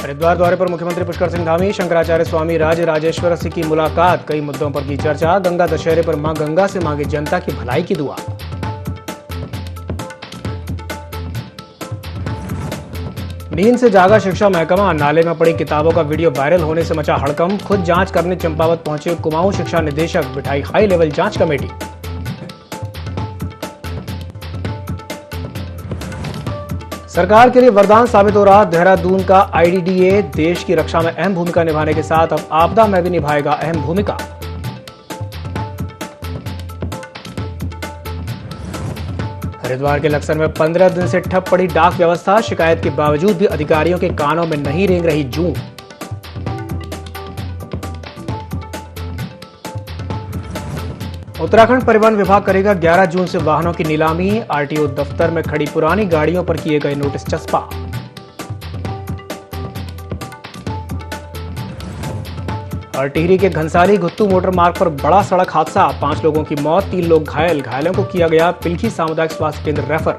हरिद्वार दौरे पर मुख्यमंत्री पुष्कर सिंह धामी, शंकराचार्य स्वामी राज राजेश्वर से की मुलाकात। कई मुद्दों पर की चर्चा। गंगा दशहरे पर मां गंगा से मांगी जनता की भलाई की दुआ। नींद से जागा शिक्षा महकमा, नाले में पड़ी किताबों का वीडियो वायरल होने से मचा हड़कंप। खुद जांच करने चंपावत पहुंचे कुमाऊं शिक्षा निदेशक, बिठाई हाई लेवल जांच कमेटी। सरकार के लिए वरदान साबित हो रहा देहरादून का आईडीडीए, देश की रक्षा में अहम भूमिका निभाने के साथ अब आपदा में भी निभाएगा अहम भूमिका। हरिद्वार के लक्सर में 15 दिन से ठप पड़ी डाक व्यवस्था, शिकायत के बावजूद भी अधिकारियों के कानों में नहीं रेंग रही जूं। उत्तराखंड परिवहन विभाग करेगा 11 जून से वाहनों की नीलामी। आरटीओ दफ्तर में खड़ी पुरानी गाड़ियों पर किए गए नोटिस चस्पा। और टिहरी के घनसाली गुत्तू मोटर मार्ग पर बड़ा सड़क हादसा, 5 लोगों की मौत, 3 लोग घायल। घायलों को किया गया पिलखी सामुदायिक स्वास्थ्य केंद्र रेफर।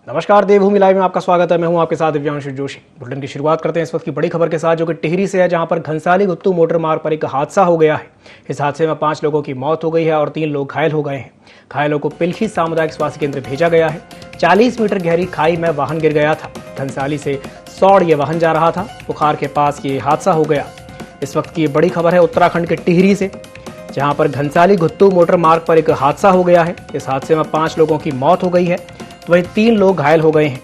नमस्कार, देवभूमि लाइव में आपका स्वागत है। मैं हूं आपके साथ दिव्यांशु जोशी। बुलेटिन की शुरुआत करते हैं इस वक्त की बड़ी खबर के साथ, जो कि टिहरी से है, जहां पर घनसाली गुत्तू मोटर मार्ग पर एक हादसा हो गया है। इस हादसे में 5 लोगों की मौत हो गई है और 3 लोग घायल हो गए हैं। घायलों को पिलखी सामुदायिक स्वास्थ्य केंद्र भेजा गया है। 40 मीटर गहरी खाई में वाहन गिर गया था। घनसाली से सौड़ ये वाहन जा रहा था। बुखार के पास ये हादसा हो गया। इस वक्त की बड़ी खबर है उत्तराखंड के टिहरी से, जहां पर घनसाली गुत्तू मोटर मार्ग पर एक हादसा हो गया है। इस हादसे में 5 लोगों की मौत हो गई है, वहीं 3 लोग घायल हो गए हैं।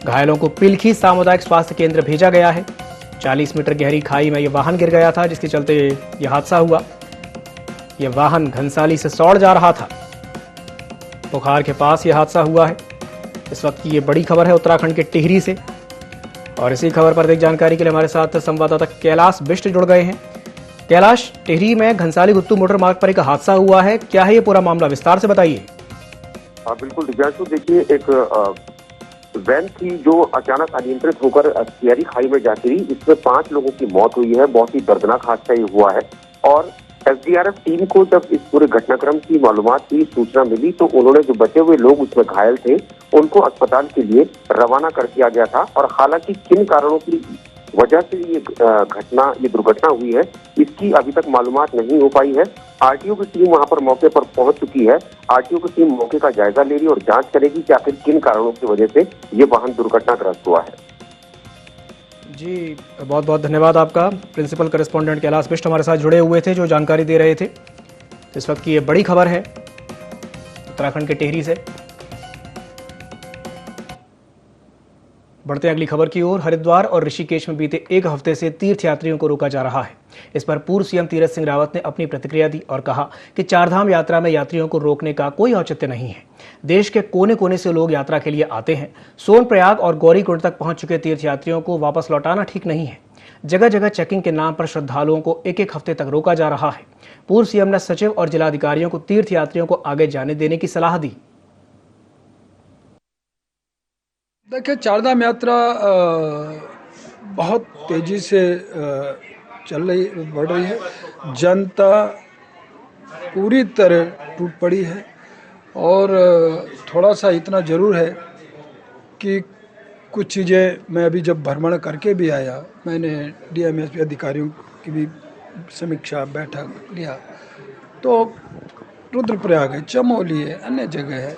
घायलों को पिलखी सामुदायिक स्वास्थ्य केंद्र भेजा गया है। 40 मीटर गहरी खाई में यह वाहन गिर गया था, जिसके चलते यह हादसा हुआ। यह वाहन घनसाली से सौड़ जा रहा था। बुखार के पास यह हादसा हुआ है। इस वक्त की ये बड़ी खबर है उत्तराखंड के टिहरी से। और इसी खबर पर अधिक जानकारी के लिए हमारे साथ संवाददाता कैलाश बिष्ट जुड़ गए हैं। कैलाश, टिहरी में घनसाली गुत्तू मोटर मार्ग पर एक हादसा हुआ है, क्या है ये पूरा मामला, विस्तार से बताइए। बिल्कुल दिव्यांशु, देखिए, एक वैन थी जो अचानक अनियंत्रित होकर सियारी खाई में जाती रही। इसमें 5 लोगों की मौत हुई है। बहुत ही दर्दनाक हादसा ये हुआ है। और एसडीआरएफ टीम को जब इस पूरे घटनाक्रम की मालूमात की, सूचना मिली, तो उन्होंने जो बचे हुए लोग उसमें घायल थे उनको अस्पताल के लिए रवाना कर दिया गया था। और हालांकि किन कारणों की वजह से ये दुर्घटना हुई है, इसकी अभी तक मालूमात नहीं हो पाई है। आरटीओ की टीम वहां पर मौके पर पहुंच चुकी है। आरटीओ की टीम मौके का जायजा ले रही और जांच करेगी कि आखिर किन कारणों की वजह से ये वाहन दुर्घटनाग्रस्त हुआ है। जी, बहुत बहुत धन्यवाद आपका। प्रिंसिपल करेस्पॉन्डेंट कैलाश बिष्ट हमारे साथ जुड़े हुए थे, जो जानकारी दे रहे थे। इस वक्त की ये बड़ी खबर है उत्तराखंड के टिहरी से। बढ़ते हैं अगली खबर की ओर। हरिद्वार और ऋषिकेश में बीते 1 हफ्ते से तीर्थयात्रियों को रोका जा रहा है। इस पर पूर्व सीएम तीरथ सिंह रावत ने अपनी प्रतिक्रिया दी और कहा कि चारधाम यात्रा में यात्रियों को रोकने का कोई औचित्य नहीं है। देश के कोने कोने से लोग यात्रा के लिए आते हैं। सोनप्रयाग और गौरीकुंड तक पहुंच चुके तीर्थयात्रियों को वापस लौटाना ठीक नहीं है। जगह जगह चेकिंग के नाम पर श्रद्धालुओं को 1-1 हफ्ते तक रोका जा रहा है। पूर्व सीएम ने सचिव और जिलाधिकारियों को तीर्थयात्रियों को आगे जाने देने की सलाह दी। देखिए, चारधाम यात्रा बहुत तेज़ी से बढ़ रही है। जनता पूरी तरह टूट पड़ी है। और थोड़ा सा इतना ज़रूर है कि कुछ चीज़ें मैं अभी जब भ्रमण करके भी आया, मैंने डीएमएसपी अधिकारियों की भी समीक्षा बैठक लिया, तो रुद्रप्रयाग है, चमोली है, अन्य जगह है,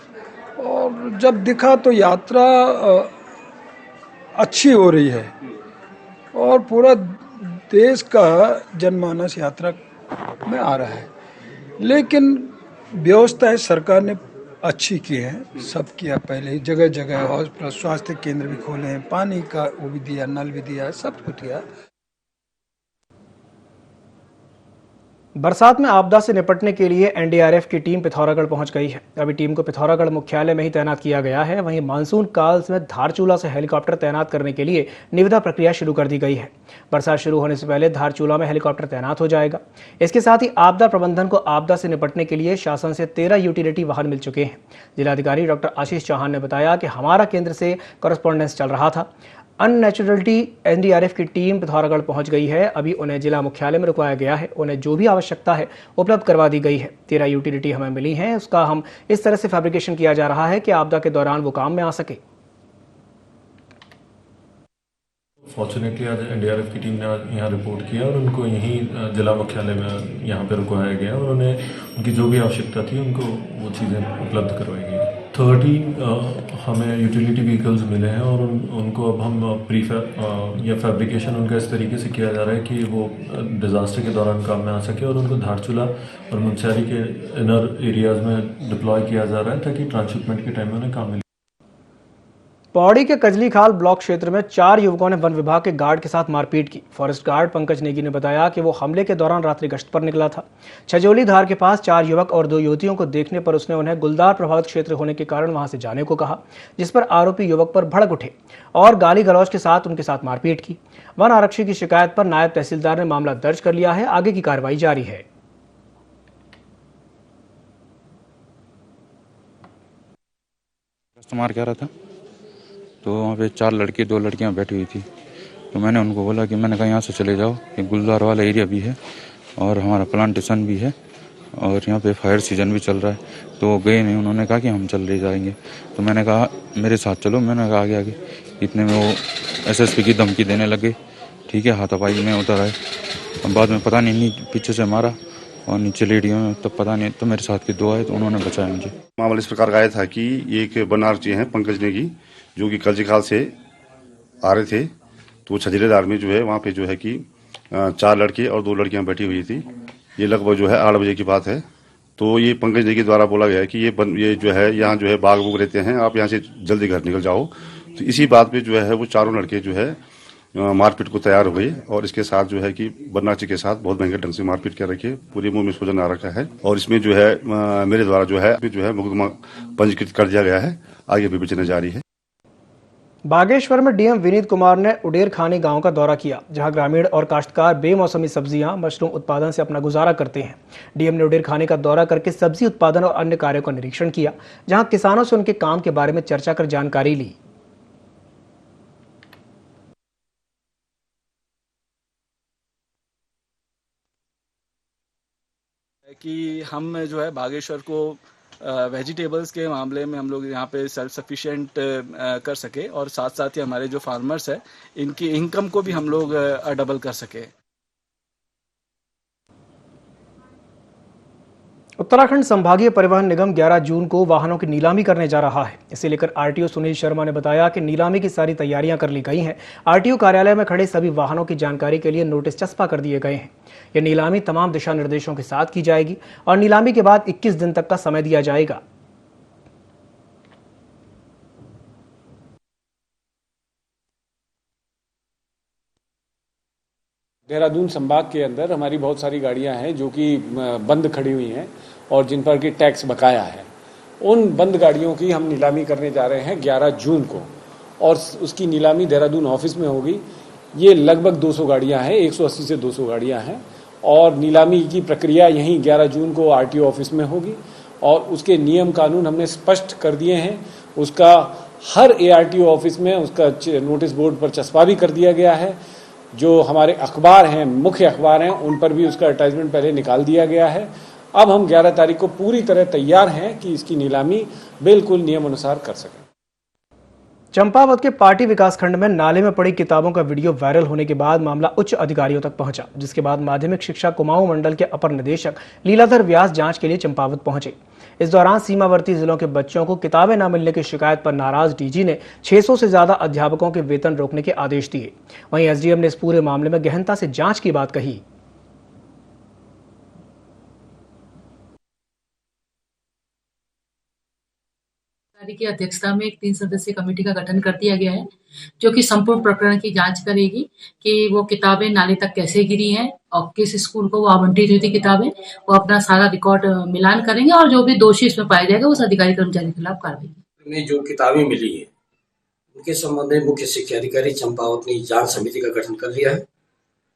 और जब दिखा तो यात्रा अच्छी हो रही है और पूरा देश का जनमानस यात्रा में आ रहा है। लेकिन व्यवस्थाएं सरकार ने अच्छी की है, सब किया। पहले ही जगह जगह हॉस्पिटल, स्वास्थ्य केंद्र भी खोले हैं, पानी का वो भी दिया, नल भी दिया, सब कुछ किया। बरसात में आपदा से निपटने के लिए एनडीआरएफ की टीम पिथौरागढ़ पहुंच गई है। अभी टीम को पिथौरागढ़ मुख्यालय में ही तैनात किया गया है। वहीं मानसून काल में धारचूला से हेलीकॉप्टर तैनात करने के लिए निविदा प्रक्रिया शुरू कर दी गई है। बरसात शुरू होने से पहले धारचूला में हेलीकॉप्टर तैनात हो जाएगा। इसके साथ ही आपदा प्रबंधन को आपदा से निपटने के लिए शासन से 13 यूटिलिटी वाहन मिल चुके हैं। जिलाधिकारी डॉक्टर आशीष चौहान ने बताया कि हमारा केंद्र से कॉरेस्पॉन्डेंस चल रहा था। अननेचुरलिटी एनडीआरएफ की टीम पिथौरागढ़ पहुंच गई है। अभी उन्हें जिला मुख्यालय में रुकवाया गया है। उन्हें जो भी आवश्यकता है उपलब्ध करवा दी गई है। 13 यूटिलिटी हमें मिली हैं, उसका हम इस तरह से फैब्रिकेशन किया जा रहा है कि आपदा के दौरान वो काम में आ सके। फॉर्चुनेटली आज एनडीआरएफ की टीम ने यहाँ रिपोर्ट किया और उनको यहीं जिला मुख्यालय में यहाँ पे रुकवाया गया और उन्हें उनकी जो भी आवश्यकता थी उनको वो चीज़ें उपलब्ध करवाई गई। 13 हमें यूटिलिटी व्हीकल्स मिले हैं और उनको अब हम या फैब्रिकेशन उनका इस तरीके से किया जा रहा है कि वो डिज़ास्टर के दौरान काम में आ सके और उनको धारचूला और मुंशियारी के इनर एरियाज़ में डिप्लॉय किया जा रहा है ताकि ट्रांसशिपमेंट के टाइम में उन्हें काम मिले। पौड़ी के कजली खाल ब्लॉक क्षेत्र में 4 युवकों ने वन विभाग के गार्ड के साथ मारपीट की। फॉरेस्ट गार्ड पंकज नेगी ने बताया कि वो हमले के दौरान रात्रि गश्त पर निकला था। छजौली धार के पास 4 युवक और 2 युवतियों को देखने पर उसने उन्हें गुलदार प्रभावित क्षेत्र होने के कारण वहां से जाने को कहा, जिस पर आरोपी युवक पर भड़क उठे और गाली गलौज के साथ उनके साथ मारपीट की। वन आरक्षी की शिकायत पर नायब तहसीलदार ने मामला दर्ज कर लिया है। आगे की कार्रवाई जारी है। मार क्या रहा था तो वहाँ पे 4 लड़के 2 लड़कियाँ बैठी हुई थी। तो मैंने उनको बोला कि मैंने कहा यहाँ से चले जाओ, ये गुलदार वाला एरिया भी है और हमारा प्लांटेशन भी है और यहाँ पे फायर सीजन भी चल रहा है। तो गए नहीं, उन्होंने कहा कि हम चल ले जाएंगे। तो मैंने कहा मेरे साथ चलो, मैंने कहा आगे आगे। इतने में वो एसएसपी की धमकी देने लगे। ठीक है, हाथापाई में उतर आए। बाद में पता नहीं पीछे से मारा और नीचे लेडियों में तब पता नहीं, तो मेरे साथ के 2 आए तो उन्होंने बचाया मुझे। मामला इस प्रकार का आया था कि एक बनारसी हैं पंकज नेगी जो कि कजली खाल से आ रहे थे। तो छजलेदार में जो है वहाँ पे जो है कि 4 लड़के और 2 लड़कियाँ बैठी हुई थी। ये लगभग जो है 8 बजे की बात है। तो ये पंकज नेगी द्वारा बोला गया है कि ये जो है यहाँ जो है बाग बुग रहते हैं, आप यहाँ से जल्दी घर निकल जाओ। तो इसी बात पे जो है वो चारों लड़के जो है मारपीट को तैयार हो गए और इसके साथ जो है कि बनारसी के साथ बहुत भयंकर ढंग से मारपीट कर रखी है। पूरे मुंह में सूजन आ रखा है और इसमें जो है मेरे द्वारा जो है मुकदमा पंजीकृत कर दिया गया है। आगे विवेचना जारी है। बागेश्वर में डीएम विनीत कुमार ने उडेर खानी गांव का दौरा किया, जहां ग्रामीण और काश्तकार बेमौसमी सब्जियां, मशरूम उत्पादन से अपना गुजारा करते हैं। डीएम ने उडेर खानी का दौरा करके सब्जी उत्पादन और अन्य कार्यों का निरीक्षण किया, जहां किसानों से उनके काम के बारे में चर्चा कर जानकारी ली। कि हम जो है बागेश्वर को वेजिटेबल्स के मामले में हम लोग यहाँ पे सेल्फ सफिशिएंट कर सके और साथ साथ ही हमारे जो फार्मर्स है इनकी इनकम को भी हम लोग डबल कर सके। उत्तराखंड संभागीय परिवहन निगम 11 जून को वाहनों की नीलामी करने जा रहा है। इसे लेकर आरटीओ सुनील शर्मा ने बताया कि नीलामी की सारी तैयारियां कर ली गई हैं। आरटीओ कार्यालय में खड़े सभी वाहनों की जानकारी के लिए नोटिस चस्पा कर दिए गए हैं। यह नीलामी तमाम दिशा निर्देशों के साथ की जाएगी और नीलामी के बाद 21 दिन तक का समय दिया जाएगा। देहरादून संभाग के अंदर हमारी बहुत सारी गाड़ियां हैं जो कि बंद खड़ी हुई हैं और जिन पर कि टैक्स बकाया है। उन बंद गाड़ियों की हम नीलामी करने जा रहे हैं 11 जून को और उसकी नीलामी देहरादून ऑफिस में होगी। ये लगभग 200 गाड़ियां हैं, 180 से 200 गाड़ियां हैं और नीलामी की प्रक्रिया यहीं 11 जून को आरटीओ ऑफिस में होगी और उसके नियम कानून हमने स्पष्ट कर दिए हैं। उसका हर एआरटीओ ऑफिस में उसका नोटिस बोर्ड पर चस्पा भी कर दिया गया है। जो हमारे अखबार हैं, मुख्य अखबार हैं, उन पर भी उसका एडवर्टाइजमेंट पहले निकाल दिया गया है। अब हम 11 तारीख को पूरी तरह तैयार हैं कि इसकी नीलामी बिल्कुल नियम अनुसार कर सकें। चंपावत के पार्टी विकास खंड में नाले में पड़ी किताबों का वीडियो वायरल होने के बाद मामला उच्च अधिकारियों तक पहुंचा, जिसके बाद माध्यमिक शिक्षा कुमाऊं मंडल के अपर निदेशक लीलाधर व्यास जांच के लिए चंपावत पहुंचे। इस दौरान सीमावर्ती जिलों के बच्चों को किताबें न मिलने की शिकायत पर नाराज डीजी ने 600 से ज्यादा अध्यापकों के वेतन रोकने के आदेश दिए। वहीं एसडीएम ने इस पूरे मामले में गहनता से जांच की बात कही। की अध्यक्षता में एक 3 सदस्यीय कमेटी का गठन कर दिया गया है, जो कि संपूर्ण प्रकरण की जांच करेगी कि वो किताबें नाले तक कैसे गिरी हैं और किस स्कूल को वो आवंटित हुई थी किताबें। वो अपना सारा रिकॉर्ड मिलान करेंगे और जो भी दोषी इसमें पाया जाएगा उस अधिकारी कर्मचारी के खिलाफ कार्रवाई। जो किताबें मिली है उनके संबंध में मुख्य शिक्षा अधिकारी चंपावत ने जांच समिति का गठन कर लिया है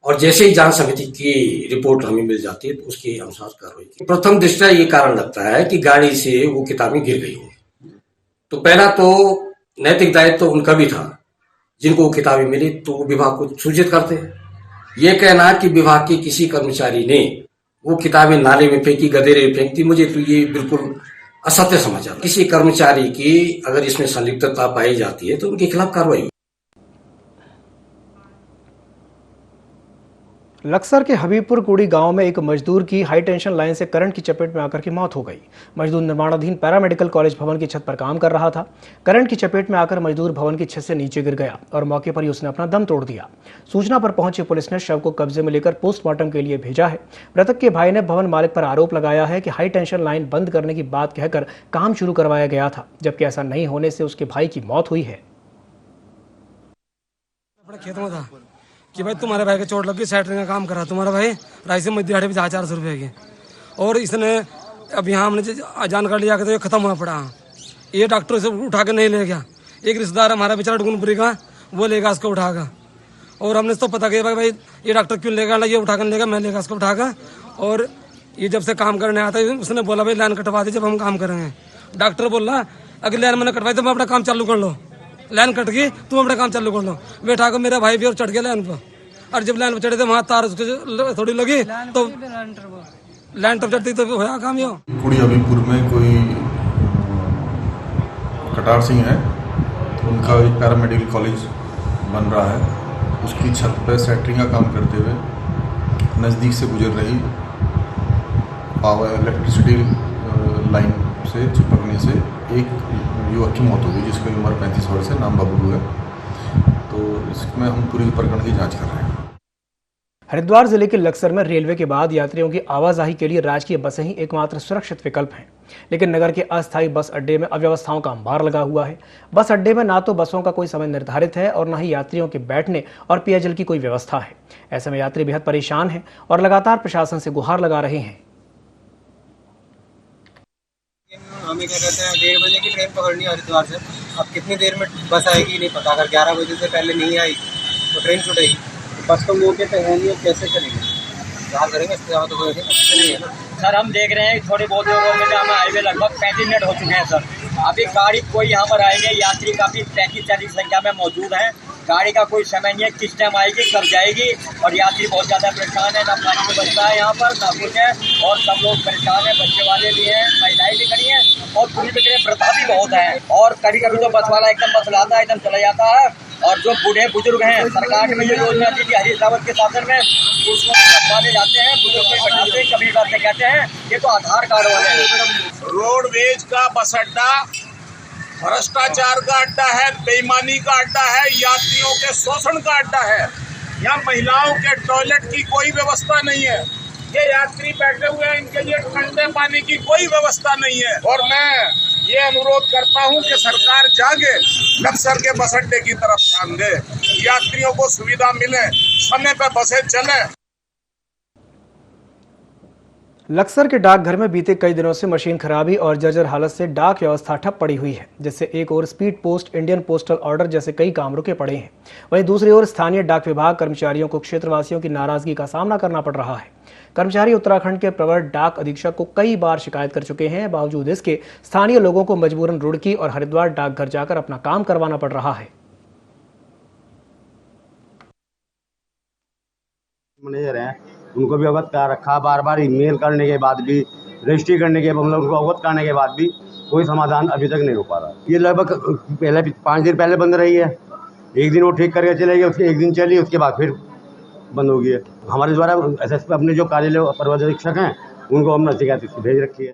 और जैसे ही जांच समिति की रिपोर्ट हमें मिल जाती है तो उसके अनुसार कार्रवाई की। प्रथम दृष्टया ये कारण लगता है कि गाड़ी से वो किताबें गिर गई होंगी। तो पहला तो नैतिक दायित्व तो उनका भी था जिनको वो किताबें मिली तो वो विभाग को सूचित करते हैं। ये कहना कि विभाग के किसी कर्मचारी ने वो किताबें नाले में फेंकी, गधेरे में फेंकी, मुझे तो ये बिल्कुल असत्य समझ आता। किसी कर्मचारी की अगर इसमें संलिप्तता पाई जाती है तो उनके खिलाफ कार्रवाई होगी। लक्सर के हबीबपुर कुड़ी गांव में एक मजदूर की हाई टेंशन लाइन से करंट की चपेट में आकर की मौत हो गई। मजदूर निर्माणाधीन पैरामेडिकल कॉलेज भवन की छत पर काम कर रहा था। करंट की चपेट में आकर मजदूर भवन की छत से नीचे गिर गया और मौके पर ही उसने अपना दम तोड़ दिया। सूचना पर पहुंची पुलिस ने शव को कब्जे में लेकर पोस्टमार्टम के लिए भेजा है। मृतक के भाई ने भवन मालिक पर आरोप लगाया है कि हाई टेंशन लाइन बंद करने की बात कहकर काम शुरू करवाया गया था, जबकि ऐसा नहीं होने से उसके भाई की मौत हुई है। खेत में था कि भाई तुम्हारे भाई के चोट लग गई, सेटरिंग का काम करा तुम्हारा भाई राय से मध्य पे 400 रुपए की, और इसने अब यहाँ हमने जानकारी लिया कि तो ये खत्म हुआ पड़ा। ये डॉक्टर से उठा के नहीं ले गया। एक रिश्तेदार हमारा बेचारा डुगनपुरी का, वो लेगा उसको उठाकर, और हमने तो पता किया भाई ये डॉक्टर क्यों लेगा, ये उठा कर लेगा, मैं लेगा उसको उठाकर। और ये जब से काम करने आता है उसने बोला भाई लाइन कटवा दी, जब हम काम करेंगे। डॉक्टर बोला अगर लाइन मैंने कटवाई तो मैं अपना काम चालू कर लो, लाइन कट गई तुम अपना काम चालू कर लो। बैठा को मेरा भाई भी और चढ़ गया लाइन पर, और जब लाइन पर चढ़े थे वहाँ तार उसको थोड़ी लगी तो लाइन टप चढ़ती तो होया काम। यो कुड़ी हबीबपुर में कोई कटार सिंह है, उनका एक पैरामेडिकल कॉलेज बन रहा है, उसकी छत पर सेटरिंग का काम करते हुए नज़दीक से गुजर रही पावर इलेक्ट्रिसिटी लाइन से चिपकने से एक युवक की मौत हो गई, जिसकी उम्र 35 वर्ष है, नाम बाबू है। तो इसमें हम पूरी प्रकरण की जांच कर रहे हैं। हरिद्वार जिले के लक्सर में रेलवे के बाद यात्रियों की आवाजाही के लिए राजकीय बसें ही एकमात्र सुरक्षित विकल्प हैं, लेकिन नगर के अस्थायी बस अड्डे में अव्यवस्थाओं का अंबार लगा हुआ है। बस अड्डे में ना तो बसों का कोई समय निर्धारित है और न ही यात्रियों के बैठने और पेयजल की कोई व्यवस्था है। ऐसे में यात्री बेहद परेशान हैं और लगातार प्रशासन से गुहार लगा रहे हैं। हमें क्या कहते हैं 1:30 बजे की ट्रेन पकड़नी है हरिद्वार से, अब कितनी देर में बस आएगी नहीं पता। अगर 11 बजे से पहले नहीं आई तो ट्रेन छूटेगी। बस तो मौके पे है नहीं, कैसे करेंगे, क्या करेंगे, इसके अलावा तो कोई नहीं है ना। सर हम देख रहे हैं थोड़ी बहुत लोगों में हमें हाईवे लगभग 35 मिनट हो चुके हैं सर, अभी गाड़ी कोई यहाँ पर आएंगे, यात्री काफी 35-40 संख्या में मौजूद है। गाड़ी का कोई समय नहीं है, किस टाइम आएगी कब जाएगी, और यात्री बहुत ज्यादा परेशान है, ना पानी में बचता है यहाँ पर ना कुछ है, और सब लोग परेशान है, बच्चे वाले भी हैं, महिलाएं भी खड़ी हैं, और पूरी तरह वृद्धा भी बहुत है। और कभी कभी तो बस वाला एकदम बस लाता है, एकदम चला जाता है, और जो बूढ़े बुजुर्ग हैं सरकार ने जो योजना दी थी हरीश रावत के शासन में, उसको वाले जाते हैं, बुजुर्ग को बैठाते हैं, कभी बातें कहते हैं ये तो आधार कार्ड वाले हैं। रोडवेज का बस अड्डा भ्रष्टाचार का अड्डा है, बेईमानी का अड्डा है, यात्रियों के शोषण का अड्डा है। यहाँ महिलाओं के टॉयलेट की कोई व्यवस्था नहीं है, ये यात्री बैठे हुए हैं, इनके लिए ठंडे पानी की कोई व्यवस्था नहीं है। और मैं ये अनुरोध करता हूँ कि सरकार जागे, लक्सर के बस अड्डे की तरफ ध्यान दे, यात्रियों को सुविधा मिले, समय पर बसें चले। लक्सर के डाकघर में बीते कई दिनों से मशीन खराबी और जर्जर हालत से डाक व्यवस्था ठप पड़ी हुई है, जिससे एक ओर speed post, Indian postal order जैसे कई काम रुके पड़े हैं, वहीं दूसरी ओर स्थानीय डाक विभाग कर्मचारियों को क्षेत्रवासियों की नाराजगी का सामना करना पड़ रहा है। कर्मचारी उत्तराखंड के प्रवर डाक अधीक्षक को कई बार शिकायत कर चुके हैं, बावजूद इसके स्थानीय लोगों को मजबूरन रुड़की और हरिद्वार डाकघर जाकर अपना काम करवाना पड़ रहा है। मैनेजर हैं उनको भी अवगत कर रखा, बार बार ईमेल करने के बाद भी, रजिस्ट्री करने के बाद, उनको अवगत करने के बाद भी कोई समाधान अभी तक नहीं हो पा रहा। ये लगभग पहले 5 दिन पहले बंद रही है, एक दिन वो ठीक करके चले गए, उसके एक दिन चली, उसके बाद फिर बंद हो गई है। हमारे द्वारा एसएसपी अपने जो कार्यालय प्रबंध अधीक्षक हैं उनको हमने शिकायत भेज रखी है।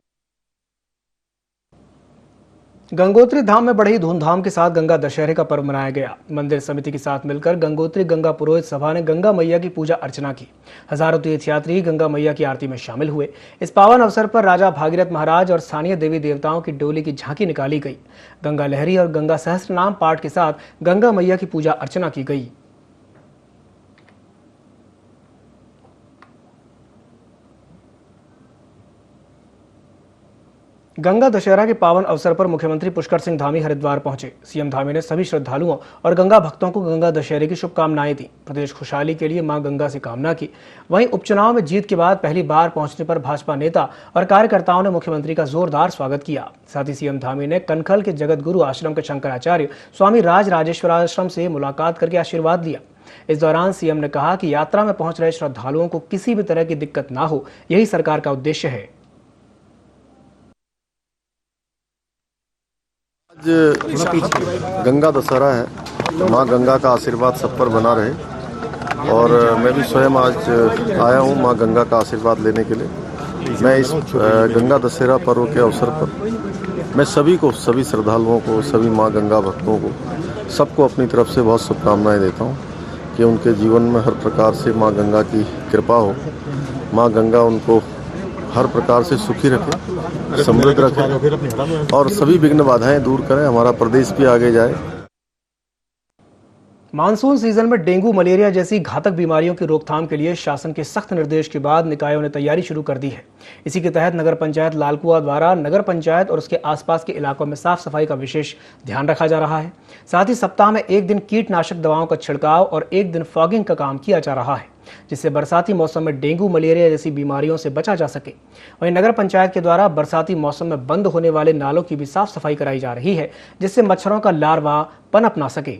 गंगोत्री धाम में बड़ी धूमधाम के साथ गंगा दशहरे का पर्व मनाया गया। मंदिर समिति के साथ मिलकर गंगोत्री गंगा पुरोहित सभा ने गंगा मैया की पूजा अर्चना की। हजारों तीर्थयात्री गंगा मैया की आरती में शामिल हुए। इस पावन अवसर पर राजा भागीरथ महाराज और स्थानीय देवी देवताओं की डोली की झांकी निकाली गई। गंगा लहरी और गंगा सहस्त्र नाम पाठ के साथ गंगा मैया की पूजा अर्चना की गई। गंगा दशहरा के पावन अवसर पर मुख्यमंत्री पुष्कर सिंह धामी हरिद्वार पहुंचे। सीएम धामी ने सभी श्रद्धालुओं और गंगा भक्तों को गंगा दशहरे की शुभकामनाएं दी। प्रदेश खुशहाली के लिए मां गंगा से कामना की। वहीं उपचुनाव में जीत के बाद पहली बार पहुंचने पर भाजपा नेता और कार्यकर्ताओं ने मुख्यमंत्री का जोरदार स्वागत किया। साथ ही सीएम धामी ने कनखल के जगत गुरु आश्रम के शंकराचार्य स्वामी राज राजेश्वर आश्रम से मुलाकात करके आशीर्वाद लिया। इस दौरान सीएम ने कहा कि यात्रा में पहुंच रहे श्रद्धालुओं को किसी भी तरह की दिक्कत ना हो, यही सरकार का उद्देश्य है। आज गंगा दशहरा है। माँ गंगा का आशीर्वाद सब पर बना रहे और मैं भी स्वयं आज आया हूँ माँ गंगा का आशीर्वाद लेने के लिए। मैं इस गंगा दशहरा पर्व के अवसर पर मैं सभी श्रद्धालुओं को, सभी माँ गंगा भक्तों को, सबको अपनी तरफ से बहुत शुभकामनाएं देता हूँ कि उनके जीवन में हर प्रकार से माँ गंगा की कृपा हो। माँ गंगा उनको हर प्रकार से सुखी रखे, समृद्ध रखे और सभी विघ्न बाधाएं दूर करें, हमारा प्रदेश भी आगे जाए। मानसून सीजन में डेंगू, मलेरिया जैसी घातक बीमारियों की रोकथाम के लिए शासन के सख्त निर्देश के बाद निकायों ने तैयारी शुरू कर दी है। इसी के तहत नगर पंचायत लालकुआ द्वारा नगर पंचायत और उसके आसपास के इलाकों में साफ सफाई का विशेष ध्यान रखा जा रहा है। साथ ही सप्ताह में एक दिन कीटनाशक दवाओं का छिड़काव और एक दिन फॉगिंग का काम किया जा रहा है, जिससे बरसाती मौसम में डेंगू, मलेरिया जैसी बीमारियों से बचा जा सके। वहीं नगर पंचायत के द्वारा बरसाती मौसम में बंद होने वाले नालों की भी साफ सफाई कराई जा रही है, जिससे मच्छरों का लार्वा पनप ना सके।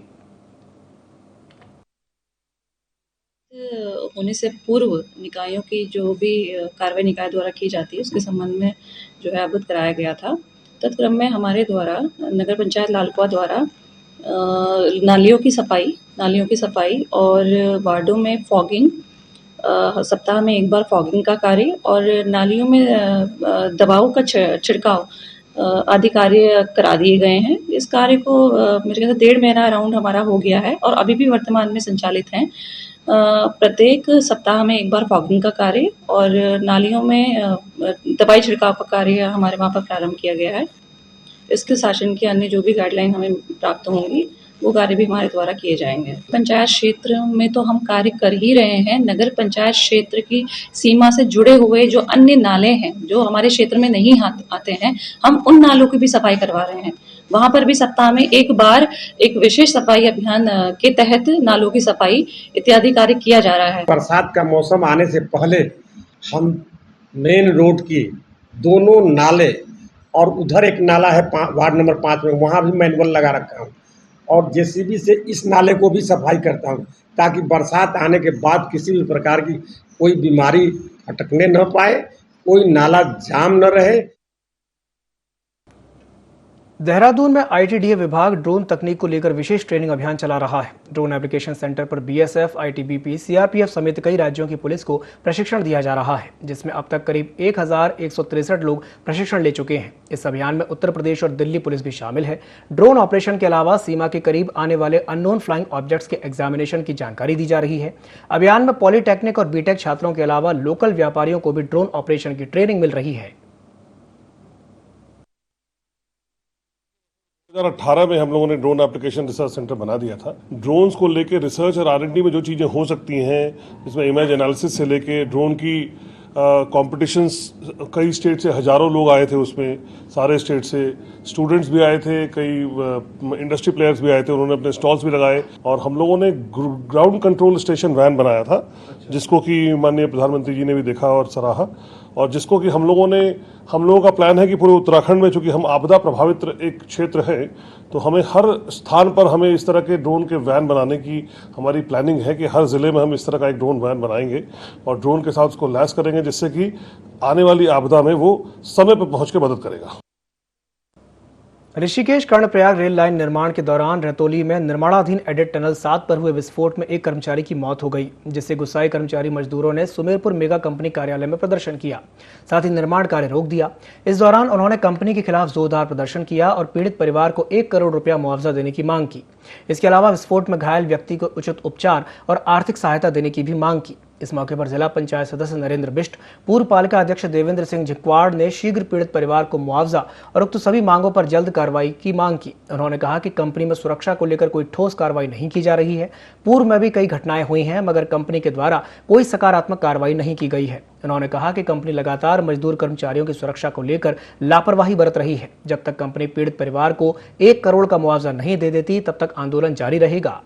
होने से पूर्व निकायों की जो भी कार्रवाई निकाय द्वारा की जाती है उसके संबंध में जो है अवगत कराया गया था। तत्क्रम में हमारे द्वारा नगर पंचायत लालकुआ द्वारा नालियों की सफाई और वार्डों में फॉगिंग, सप्ताह में एक बार फॉगिंग का कार्य और नालियों में दवाओं का छिड़काव आदि कार्य करा दिए गए हैं। इस कार्य को मेरे ख्याल से 1.5 महीना अराउंड हमारा हो गया है और अभी भी वर्तमान में संचालित हैं। प्रत्येक सप्ताह में एक बार फॉगिंग का कार्य और नालियों में दवाई छिड़काव का कार्य हमारे वहाँ पर प्रारंभ किया गया है। इसके शासन की अन्य जो भी गाइडलाइन हमें प्राप्त होंगी वो कार्य भी हमारे द्वारा किए जाएंगे। पंचायत क्षेत्र में तो हम कार्य कर ही रहे हैं। नगर पंचायत क्षेत्र की सीमा से जुड़े हुए जो अन्य नाले हैं जो हमारे क्षेत्र में नहीं आते हैं, हम उन नालों की भी सफाई करवा रहे हैं। वहाँ पर भी सप्ताह में एक बार एक विशेष सफाई अभियान के तहत नालों की सफाई इत्यादि कार्य किया जा रहा है। बरसात का मौसम आने से पहले हम मेन रोड की दोनों नाले और उधर एक नाला है वार्ड नंबर 5 में, वहाँ भी मैनुअल लगा रखा हूँ और जेसीबी से इस नाले को भी सफाई करता हूँ ताकि बरसात आने के बाद किसी भी प्रकार की कोई बीमारी अटकने न पाए, कोई नाला जाम न रहे। देहरादून में आईटीडीए विभाग ड्रोन तकनीक को लेकर विशेष ट्रेनिंग अभियान चला रहा है। ड्रोन एप्लीकेशन सेंटर पर बीएसएफ, आईटीबीपी, सीआरपीएफ समेत कई राज्यों की पुलिस को प्रशिक्षण दिया जा रहा है, जिसमें अब तक करीब 1163 लोग प्रशिक्षण ले चुके हैं। इस अभियान में उत्तर प्रदेश और दिल्ली पुलिस भी शामिल है। ड्रोन ऑपरेशन के अलावा सीमा के करीब आने वाले अननोन फ्लाइंग ऑब्जेक्ट्स के एग्जामिनेशन की जानकारी दी जा रही है। अभियान में पॉलीटेक्निक और बीटेक छात्रों के अलावा लोकल व्यापारियों को भी ड्रोन ऑपरेशन की ट्रेनिंग मिल रही है। 2018 में हम लोगों ने ड्रोन एप्लीकेशन रिसर्च सेंटर बना दिया था। ड्रोन्स को लेके रिसर्च और R&D में जो चीज़ें हो सकती हैं, इसमें इमेज एनालिसिस से लेके ड्रोन की कॉम्पिटिशन्स, कई स्टेट से हज़ारों लोग आए थे, उसमें सारे स्टेट से स्टूडेंट्स भी आए थे, कई इंडस्ट्री प्लेयर्स भी आए थे, उन्होंने अपने स्टॉल्स भी लगाए और हम लोगों ने ग्राउंड कंट्रोल स्टेशन वैन बनाया था, जिसको कि माननीय प्रधानमंत्री जी ने भी देखा और सराहा और जिसको कि हम लोगों का प्लान है कि पूरे उत्तराखंड में, चूंकि हम आपदा प्रभावित एक क्षेत्र है, तो हमें हर स्थान पर हमें इस तरह के ड्रोन के वैन बनाने की हमारी प्लानिंग है कि हर जिले में हम इस तरह का एक ड्रोन वैन बनाएंगे और ड्रोन के साथ उसको लैस करेंगे, जिससे कि आने वाली आपदा में वो समय पर पहुंच के मदद करेगा। ऋषिकेश कर्णप्रयाग रेल लाइन निर्माण के दौरान रहतौली में निर्माणाधीन एडेड टनल 7 पर हुए विस्फोट में एक कर्मचारी की मौत हो गई, जिससे गुस्साए कर्मचारी मजदूरों ने सुमेरपुर मेगा कंपनी कार्यालय में प्रदर्शन किया, साथ ही निर्माण कार्य रोक दिया। इस दौरान उन्होंने कंपनी के खिलाफ जोरदार प्रदर्शन किया और पीड़ित परिवार को 1 करोड़ रुपया मुआवजा देने की मांग की। इसके अलावा विस्फोट में घायल व्यक्ति को उचित उपचार और आर्थिक सहायता देने की भी मांग की। इस मौके पर जिला पंचायत सदस्य नरेंद्र बिष्ट, पूर्व पालिका अध्यक्ष देवेंद्र सिंह झिकवाड़ ने शीघ्र पीड़ित परिवार को मुआवजा और उक्त सभी मांगों पर जल्द कार्रवाई की मांग की। उन्होंने कहा कि कंपनी में सुरक्षा को लेकर कोई ठोस कार्रवाई नहीं की जा रही है। पूर्व में भी कई घटनाएं हुई हैं, मगर कंपनी के द्वारा कोई सकारात्मक कार्रवाई नहीं की गई है। उन्होंने कहा कि कंपनी लगातार मजदूर कर्मचारियों की सुरक्षा को लेकर लापरवाही बरत रही है। जब तक कंपनी पीड़ित परिवार को 1 करोड़ का मुआवजा नहीं दे देती, तब तक आंदोलन जारी रहेगा।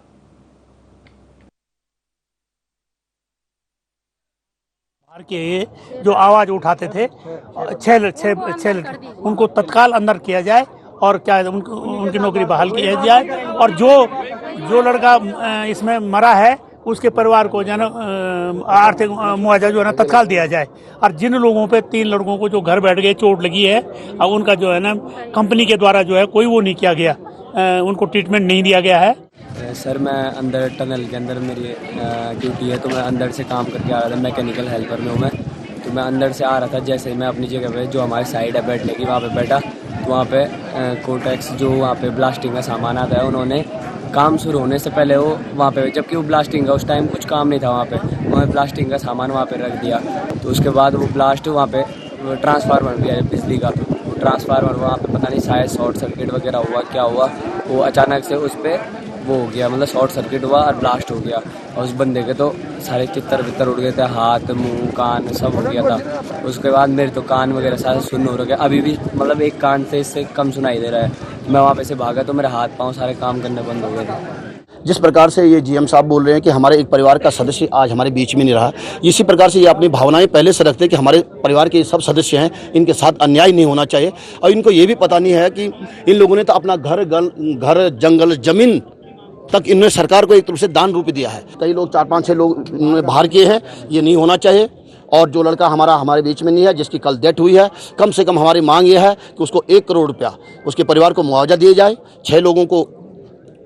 के जो आवाज उठाते थे 6 उनको तत्काल अंदर किया जाए और क्या उनकी नौकरी बहाल की जाए, और जो लड़का इसमें मरा है उसके परिवार को जो है ना आर्थिक मुआवजा जो है ना तत्काल दिया जाए। और जिन लोगों पे 3 लड़कों को जो घर बैठ गए चोट लगी है, अब उनका जो है ना कंपनी के द्वारा जो है कोई वो नहीं किया गया, उनको ट्रीटमेंट नहीं दिया गया है। सर मैं अंदर टनल के अंदर मेरी ड्यूटी है, तो मैं अंदर से काम करके आ रहा था, मैकेनिकल हेल्पर में हूँ मैं। तो मैं अंदर से आ रहा था, जैसे ही मैं अपनी जगह पे जो हमारी साइड है बैठने की वहाँ पे बैठा, तो वहाँ पे कोटेक्स जो वहाँ पे ब्लास्टिंग का सामान आता है, उन्होंने काम शुरू होने से पहले वो वहाँ पे, जबकि वो ब्लास्टिंग का उस टाइम कुछ काम नहीं था वहाँ पे, उन्होंने ब्लास्टिंग का सामान वहाँ पे रख दिया। तो उसके बाद वो ब्लास्ट वहाँ पे ट्रांसफार्मर भी है बिजली का, वो ट्रांसफार्मर वहाँ पे पता नहीं शायद शॉर्ट सर्किट वगैरह हुआ, क्या हुआ, वो अचानक से उस पर वो हो गया, मतलब शॉर्ट सर्किट हुआ और ब्लास्ट हो गया। और उस बंदे के तो सारे चित्तर उड़ गए थे, हाथ मुंह कान सब हो गया था। उसके बाद मेरे तो कान वगैरह सारे सुन्न हो रहे, अभी भी मतलब एक कान से इससे कम सुनाई दे रहा है। मैं वहाँ पे से भागा तो मेरे हाथ पाँव सारे काम करने बंद हो गए थे। जिस प्रकार से ये जीएम साहब बोल रहे हैं कि हमारे एक परिवार का सदस्य आज हमारे बीच में नहीं रहा, इसी प्रकार से ये अपनी भावनाएं पहले से रखते हैं कि हमारे परिवार के सब सदस्य हैं, इनके साथ अन्याय नहीं होना चाहिए। और इनको ये भी पता नहीं है कि इन लोगों ने तो अपना घर जंगल जमीन तक इन्होंने सरकार को एक तरफ से दान रूप दिया है। कई लोग 4-5-6 लोग इन्होंने बाहर किए हैं, ये नहीं होना चाहिए। और जो लड़का हमारे बीच में नहीं है, जिसकी कल डेथ हुई है, कम से कम हमारी मांग ये है कि उसको 1 करोड़ रुपया उसके परिवार को मुआवजा दिया जाए। 6 लोगों को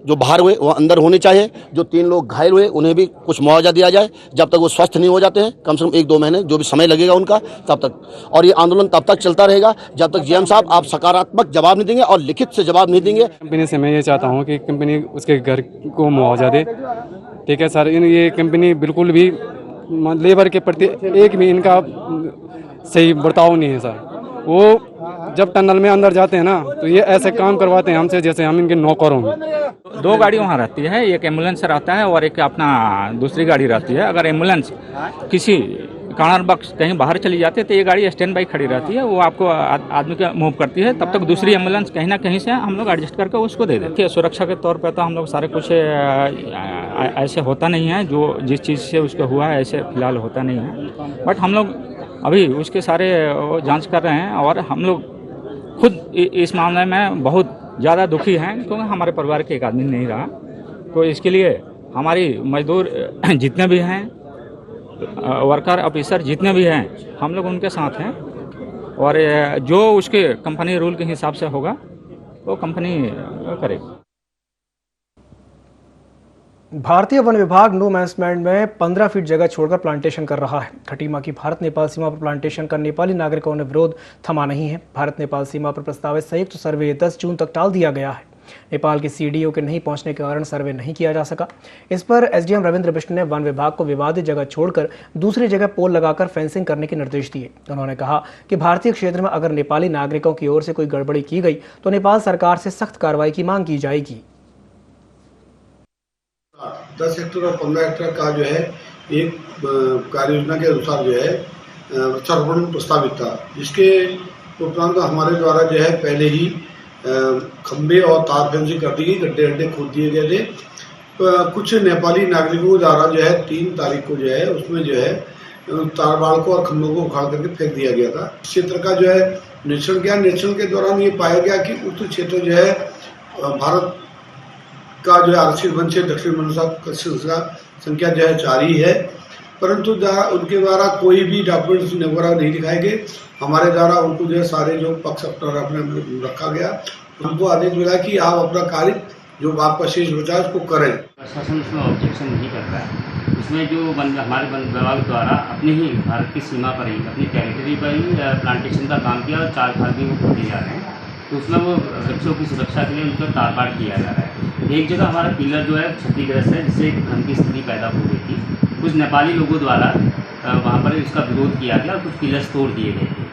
जो बाहर हुए वो अंदर होने चाहिए, जो 3 लोग घायल हुए उन्हें भी कुछ मुआवजा दिया जाए जब तक वो स्वस्थ नहीं हो जाते हैं, कम से कम 1-2 महीने जो भी समय लगेगा उनका तब तक। और ये आंदोलन तब तक चलता रहेगा जब तक जीएम साहब आप सकारात्मक जवाब नहीं देंगे और लिखित से जवाब नहीं देंगे। कंपनी से मैं ये चाहता हूँ कि कंपनी उसके घर को मुआवजा दे। ठीक है सर, ये कंपनी बिल्कुल भी लेबर के प्रति एक भी इनका सही बर्ताव नहीं है सर। वो जब टनल में अंदर जाते हैं ना तो ये ऐसे काम करवाते हैं हमसे जैसे हम इनके नौकर होंगे। 2 गाड़ी वहाँ रहती है, एक एम्बुलेंस रहता है और एक अपना दूसरी गाड़ी रहती है। अगर एम्बुलेंस किसी कारणवश कहीं बाहर चली जाती है तो ये गाड़ी स्टैंड बाई खड़ी रहती है, वो आपको आदमी को मूव करती है, तब तक दूसरी एम्बुलेंस कहीं ना कहीं से हम लोग एडजस्ट करके उसको दे देते हैं। सुरक्षा के तौर पर तो हम लोग सारे कुछ ऐसे होता नहीं है, जो जिस चीज़ से उसको हुआ है ऐसे फिलहाल होता नहीं है। बट हम लोग अभी उसके सारे जांच कर रहे हैं और हम लोग खुद इस मामले में बहुत ज़्यादा दुखी हैं, क्योंकि हमारे परिवार के एक आदमी नहीं रहा। तो इसके लिए हमारी मजदूर जितने भी हैं, वर्कर ऑफिसर जितने भी हैं, हम लोग उनके साथ हैं। और जो उसके कंपनी रूल के हिसाब से होगा वो कंपनी करेगी। भारतीय वन विभाग नो मैंस लैंड में 15 फीट जगह छोड़कर प्लांटेशन कर रहा है। खटीमा की भारत नेपाल सीमा पर प्लांटेशन का नेपाली नागरिकों ने विरोध थमा नहीं है। भारत नेपाल सीमा पर प्रस्तावित संयुक्त सर्वे 10 जून तक टाल दिया गया है। नेपाल के सीडीओ के नहीं पहुंचने के कारण सर्वे नहीं किया जा सका। इस पर एसडीएम रविंद्र बिष्ट ने वन विभाग को विवादित जगह छोड़कर दूसरी जगह पोल लगाकर फेंसिंग करने के निर्देश दिए। उन्होंने कहा कि भारतीय क्षेत्र में अगर नेपाली नागरिकों की ओर से कोई गड़बड़ी की गई तो नेपाल सरकार से सख्त कार्रवाई की मांग की जाएगी। 10 हेक्टेयर और 15 हेक्टेयर का जो है एक कार्य योजना के अनुसार जो है वृक्षारोपण प्रस्तावित था, जिसके उपरांत हमारे द्वारा जो है पहले ही खंबे और तार फेंसिंग कर दी गई, गड्ढे खोद दिए गए थे। कुछ नेपाली नागरिकों द्वारा जो है 3 तारीख को जो है उसमें जो है तार बाड़ को और खंभों को उखाड़ करके फेंक दिया गया था। क्षेत्र का जो है निरीक्षण किया, निरीक्षण के दौरान ये पाया गया कि उक्त क्षेत्र जो है भारत का जो है आरक्षित वन क्षेत्र दक्षिण मनुष्य का संख्या जो है 4 ही है, परंतु उनके द्वारा कोई भी डॉक्यूमेंट्स वगैरह नहीं दिखाए गए। हमारे द्वारा उनको जो है सारे जो पक्ष अपने रखा गया, उनको आदेश मिला कि आप अपना कार्य जो आपका शेष बचा उसको करें। प्रशासन उसमें ऑब्जेक्शन नहीं करता है। इसमें जो हमारे वन विभाग द्वारा अपनी ही भारत की सीमा पर ही अपनी टेरिटरी पर ही प्लांटेशन का काम किया और 4 खाल भी वो खोदे जा रहे हैं, तो उसमें वो वृक्षों की सुरक्षा के लिए उनको तार बाड़ किया जा रहा है। एक जगह हमारा पिलर जो है क्षतिग्रस्त है, जिससे भ्रम की स्थिति पैदा हो गई थी। कुछ नेपाली लोगों द्वारा वहाँ पर इसका विरोध किया गया और कुछ पिलर्स तोड़ दिए गए थे।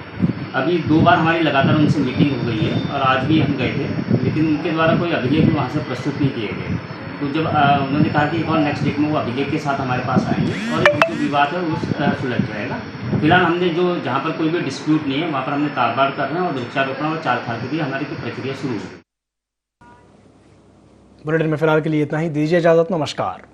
अभी 2 बार हमारी लगातार उनसे मीटिंग हो गई है और आज भी हम गए थे, लेकिन उनके द्वारा कोई अभिलेख भी वहाँ से प्रस्तुत नहीं किए गए। तो जब उन्होंने कहा कि एक और नेक्स्ट डेट में वो अभिलेख के साथ हमारे पास आएंगे और जो विवाद है वो सुलझ जाएगा। फिलहाल हमने जहाँ पर कोई भी डिस्प्यूट नहीं है वहाँ पर हमने तारबाड़ करना और वृक्षारोपण और चार खाल के लिए हमारी प्रक्रिया शुरू हो गई। बुलेटिन में फिलहाल के लिए इतना ही, दीजिए इजाजत, नमस्कार।